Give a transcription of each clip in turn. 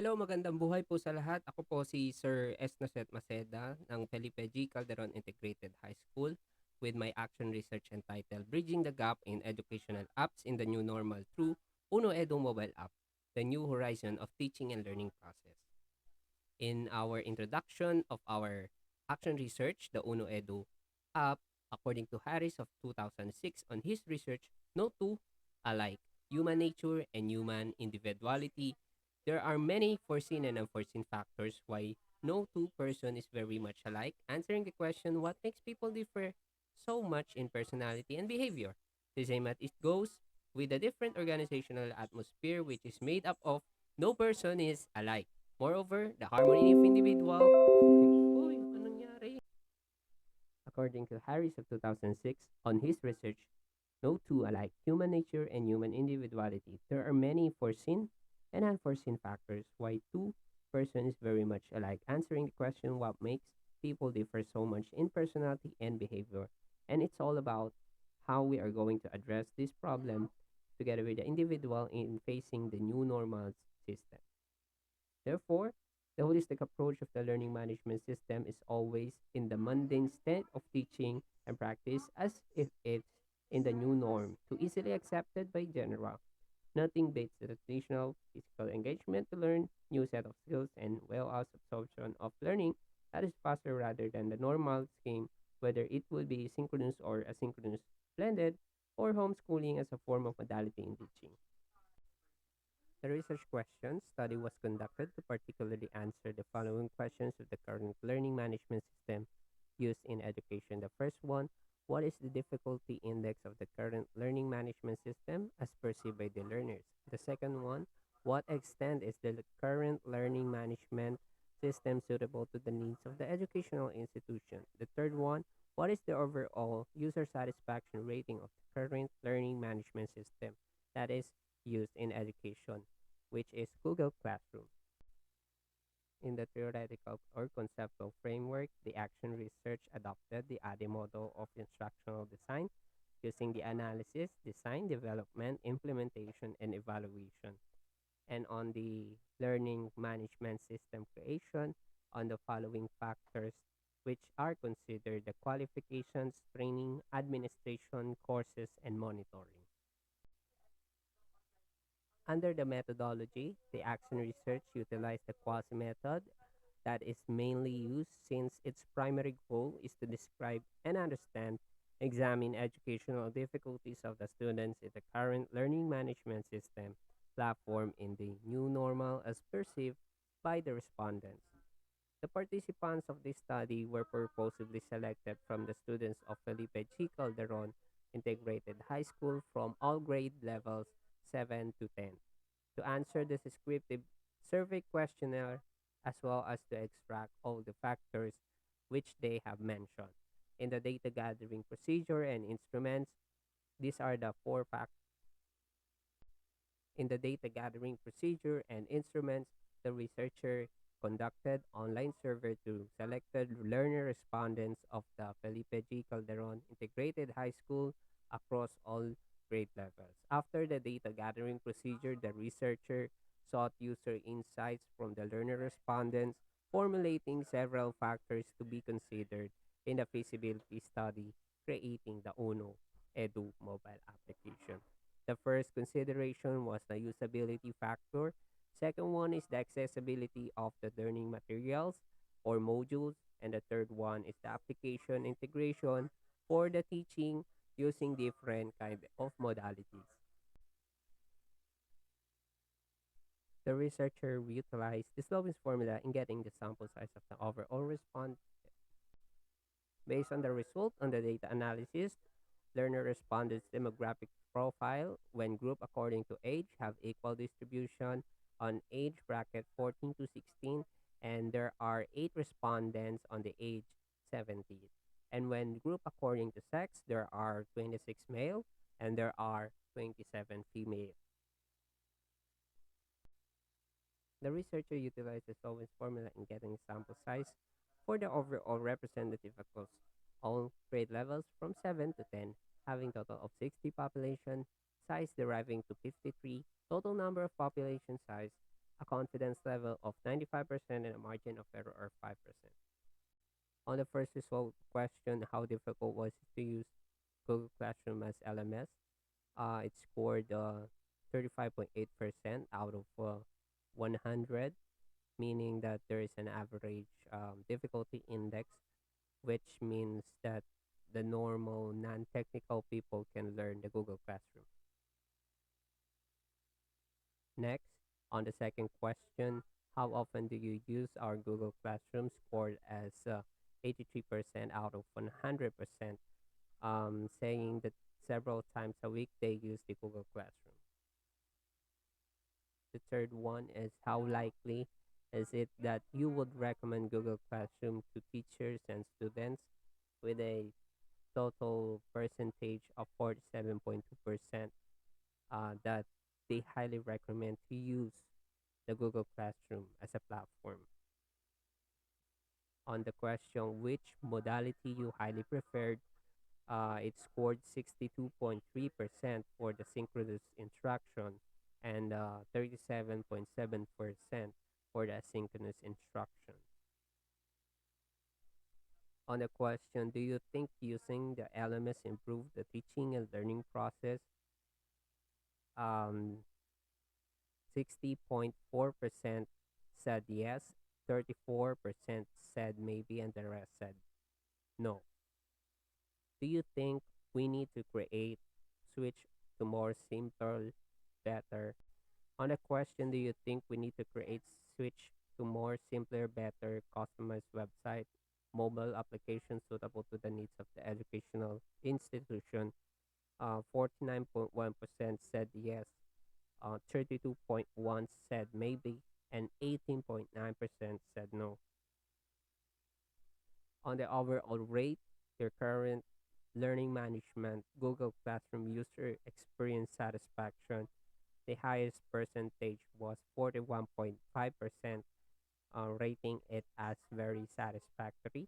Hello, magandang buhay po sa lahat. Ako po si Sir S. Naset Maceda ng Felipe G. Calderon Integrated High School with my action research entitled Bridging the Gap in Educational Apps in the New Normal through UNO-EDU mobile app, the new horizon of teaching and learning process. In our introduction of our action research, the UNO-EDU app, according to Harris of 2006 on his research, no two alike, human nature and human individuality. There are many foreseen and unforeseen factors why no two person is very much alike, answering the question what makes people differ so much in personality and behavior. The same as it goes with a different organizational atmosphere which is made up of no person is alike. Moreover, the harmony of individual. Uy, anong nangyari? According to Harris of 2006, on his research, no two alike, human nature and human individuality. There are many foreseen and unforeseen factors why two persons very much alike, answering the question what makes people differ so much in personality and behavior. And it's all about how we are going to address this problem together with the individual in facing the new normal system. Therefore, the holistic approach of the learning management system is always in the mundane state of teaching and practice as if it's in the new norm, too easily accepted by general. Nothing beats the traditional physical engagement to learn new set of skills and well-as absorption of learning that is faster rather than the normal scheme, whether it will be synchronous or asynchronous blended or homeschooling as a form of modality in teaching. The research question study was conducted to particularly answer the following questions of the current learning management system used in education. The first one, what is the difficulty index of the current learning management system as perceived by the learners? The second one, what extent is the current learning management system suitable to the needs of the educational institution? The third one, what is the overall user satisfaction rating of the current learning management system that is used in education, which is Google Classroom? In the theoretical or conceptual framework, the action research adopted the ADE model of instructional design using the analysis, design, development, implementation, and evaluation. And on the learning management system creation, on the following factors, which are considered the qualifications, training, administration, courses, and monitoring. Under the methodology, the action research utilized the quasi method that is mainly used since its primary goal is to describe and understand, examine educational difficulties of the students in the current learning management system platform in the new normal as perceived by the respondents. The participants of this study were purposely selected from the students of Felipe G. Calderon Integrated High School from all grade levels 7 to 10 to answer the descriptive survey questionnaire as well as to extract all the factors which they have mentioned. In the data gathering procedure and instruments, these are the four factors. In the data gathering procedure and instruments, the researcher conducted online survey to selected learner respondents of the Felipe G. Calderon Integrated High School across all grade levels. After the data gathering procedure, the researcher sought user insights from the learner respondents, formulating several factors to be considered in the feasibility study, creating the UNO-EDU mobile application. The first consideration was the usability factor. Second one is the accessibility of the learning materials or modules. And the third one is the application integration for the teaching using different kind of modalities. The researcher utilized the Sloven's formula in getting the sample size of the overall response. Based on the result on the data analysis, learner respondents' demographic profile when grouped according to age have equal distribution on age bracket 14 to 16, and there are 8 respondents on the age 17. And when grouped according to sex, there are 26 male and there are 27 female. The researcher utilized the Sloven's formula in getting sample size for the overall representative across all grade levels from 7 to 10, having total of 60 population size deriving to 53 total number of population size a confidence level of 95%, and a margin of error of 5%. On the first result question, how difficult was it to use Google Classroom as LMS? It scored 35.8% out of 100, meaning that there is an average difficulty index, which means that the normal non technical people can learn the Google Classroom. Next, on the second question, how often do you use our Google Classroom? Scored as 83% out of 100%, saying that several times a week they use the Google Classroom. The third one is how likely is it that you would recommend Google Classroom to teachers and students, with a total percentage of 47.2% that they highly recommend to use the Google Classroom as a platform. On the question which modality you highly preferred, it scored 62.3% for the synchronous instruction and 37.7% for the asynchronous instruction. On the question, do you think using the LMS improved the teaching and learning process? Um, 60.4% said yes, 34% said maybe, and the rest said no. Do you think we need to create switch to more simple, better? On the question, do you think we need to create switch to more simpler, better, customized website, mobile applications suitable to the needs of the educational institution? 49.1% said yes, 32.1 said maybe, and 18.9% said no. On the overall rate, your current learning management Google Classroom user experience satisfaction, the highest percentage was 41.5%, rating it as very satisfactory.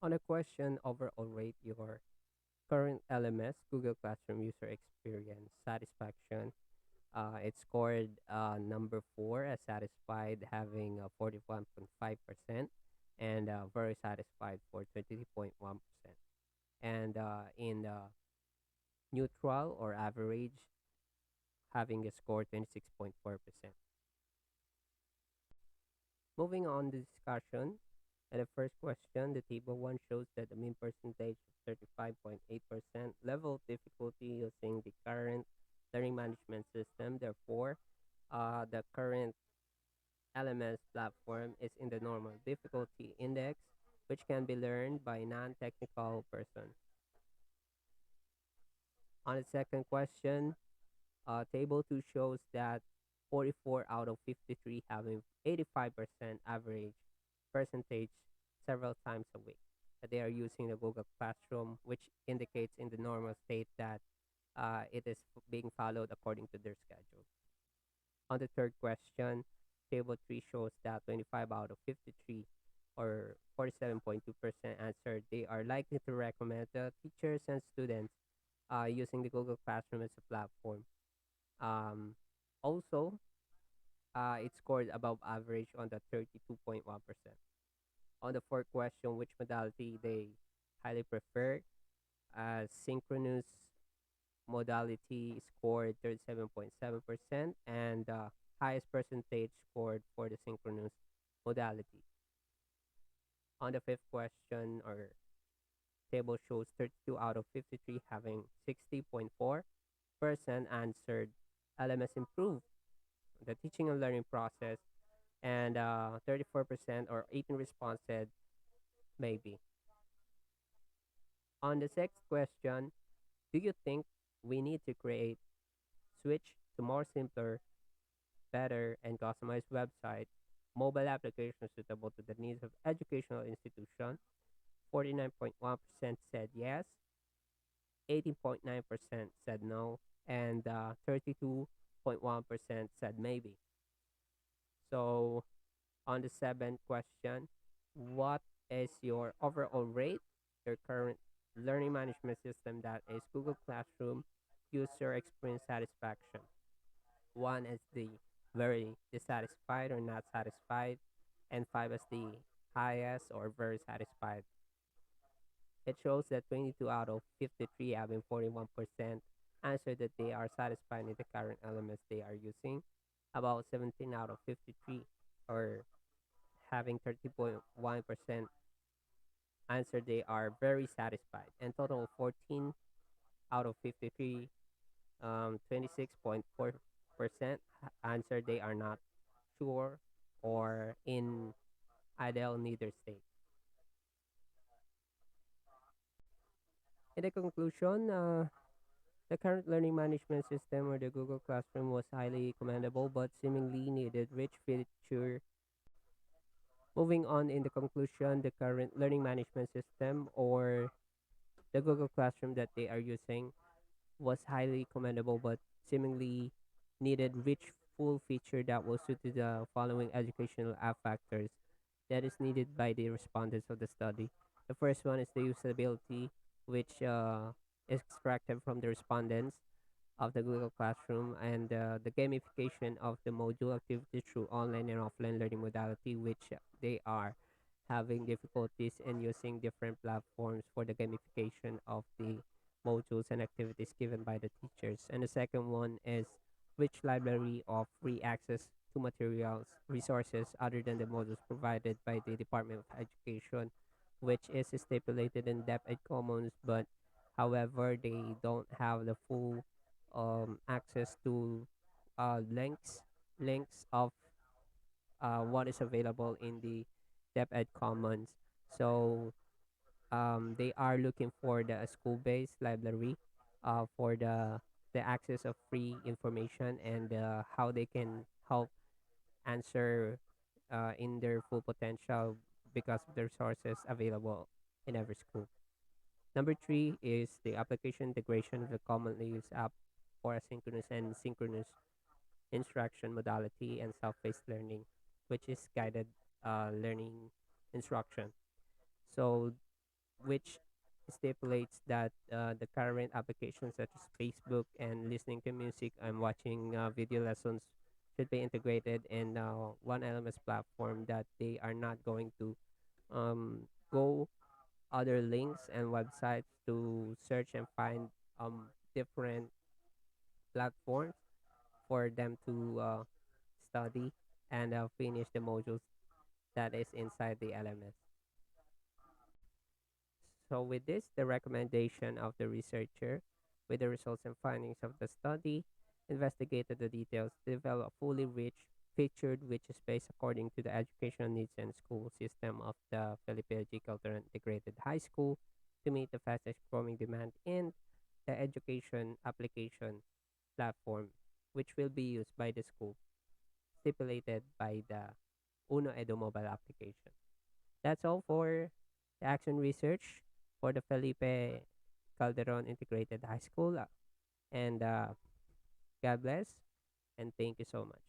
On the question overall rate your current LMS Google Classroom user experience satisfaction, it scored number 4 as satisfied, having 41.5%, and very satisfied for 23.1%. And in neutral or average, having a score 26.4%. Moving on the discussion, and the first question, the table 1 shows that the mean percentage of 35.8% level of difficulty using the current learning management system. Therefore, the current LMS platform is in the normal difficulty index, which can be learned by non-technical person. On the second question, table 2 shows that 44 out of 53 having 85% average percentage several times a week that they are using the Google Classroom, which indicates in the normal state that it is being followed according to their schedule. On the third question, table 3 shows that 25 out of 53 or 47.2% answered they are likely to recommend the teachers and students using the Google Classroom as a platform. Um, Also, it scored above average on the 32.1%. On the fourth question, which modality they highly prefer, synchronous modality scored 37.7%, and highest percentage scored for the synchronous modality. On the fifth question, or table shows 32 out of 53 having 60.4% answered LMS improved the teaching and learning process, and 34% or 18 response said maybe. On the sixth question, do you think we need to create switch to more simpler, better, and customized website, mobile applications suitable to the needs of educational institution? 49.1% said yes, 18.9% said no, and 32.1% said maybe. So, on the seventh question, what is your overall rate, your current learning management system, that is Google Classroom user experience satisfaction? One is the very dissatisfied or not satisfied, and 5 as the highest or very satisfied. It shows that 22 out of 53, having 41%, answered that they are satisfied with the current elements they are using. About 17 out of 53, or having 30.1%, answered they are very satisfied. And total 14 out of 53, 26.4% answered they are not sure or in ideal neither state. In the conclusion, the current learning management system or the Google Classroom was highly commendable but seemingly needed rich feature. Moving on in the conclusion, the current learning management system or the Google Classroom that they are using was highly commendable but seemingly needed rich full feature that will suit to the following educational factors that is needed by the respondents of the study. The first one is the usability, which is extracted from the respondents of the Google Classroom, and the gamification of the module activity through online and offline learning modality, which they are having difficulties in using different platforms for the gamification of the modules and activities given by the teachers. And the second one is rich library of free access to materials, resources other than the modules provided by the Department of Education, which is stipulated in DepEd Commons, but however, they don't have the full access to links of what is available in the DepEd Commons. So they are looking for the school-based library for the access of free information and how they can help answer in their full potential because of the resources available in every school. Number three is the application integration of the commonly used app for asynchronous and synchronous instruction modality and self-paced learning, which is guided learning instruction. So, which stipulates that the current applications such as Facebook and listening to music and watching video lessons should be integrated in one LMS platform that they are not going to go other links and websites to search and find different platforms for them to study and finish the modules that is inside the LMS. So, with this, the recommendation of the researcher, with the results and findings of the study, investigated the details, developed a fully rich, featured, which is based according to the educational needs and school system of the Philippine Cultural Integrated High School to meet the fastest growing demand in the education application platform, which will be used by the school, stipulated by the UNO-EDU mobile application. That's all for the action research for the Felipe Calderon Integrated High School. And God bless and thank you so much.